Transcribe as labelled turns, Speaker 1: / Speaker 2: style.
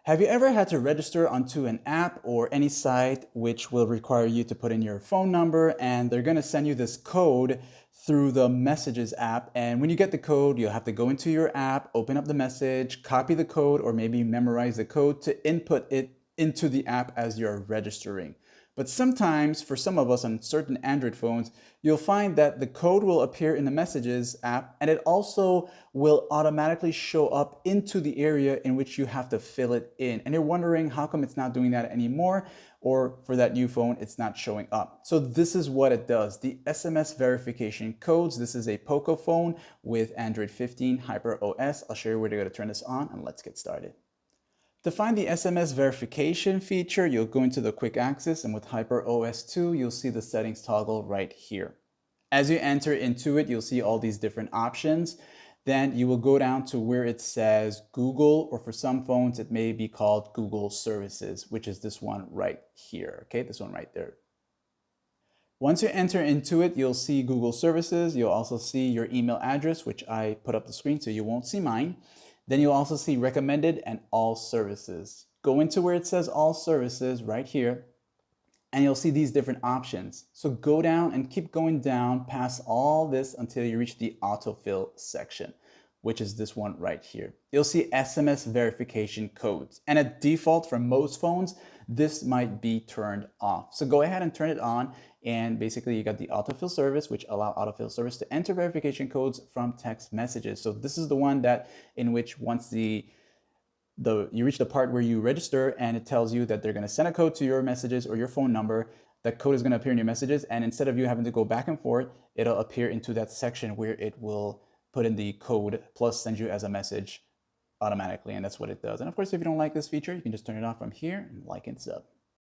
Speaker 1: Have you ever had to register onto an app or any site which will require you to put in your phone number, and they're going to send you this code through the Messages app? And when you get the code, you'll have to go into your app, open up the message, copy the code, or maybe memorize the code to input it into the app as you're registering. But sometimes, for some of us on certain Android phones, you'll find that the code will appear in the Messages app, and it also will automatically show up into the area in which you have to fill it in. And you're wondering how come it's not doing that anymore, or for that new phone, it's not showing up. So this is what it does. The SMS verification codes. This is a Poco phone with Android 15 Hyper OS. I'll show you where to go to turn this on, and let's get started. To find the SMS verification feature, you'll go into the quick access, and with HyperOS 2, you'll see the settings toggle right here. As you enter into it, you'll see all these different options. Then you will go down to where it says Google, or for some phones, it may be called Google Services, which is this one right here, okay? This one right there. Once you enter into it, you'll see Google Services. You'll also see your email address, which I put up the screen so you won't see mine. Then you'll also see recommended and all services. Go into where it says all services right here, and you'll see these different options. So go down and keep going down past all this until you reach the autofill section, which is this one right here. You'll see SMS verification codes. And at default for most phones, this might be turned off. So go ahead and turn it on. And basically you got the autofill service, which allow autofill service to enter verification codes from text messages. So this is the one that in which once you reach the part where you register and it tells you that they're going to send a code to your messages or your phone number, that code is going to appear in your messages. And instead of you having to go back and forth, it'll appear into that section where it will put in the code plus send you as a message automatically. And that's what it does. And of course, if you don't like this feature, you can just turn it off from here and like and sub.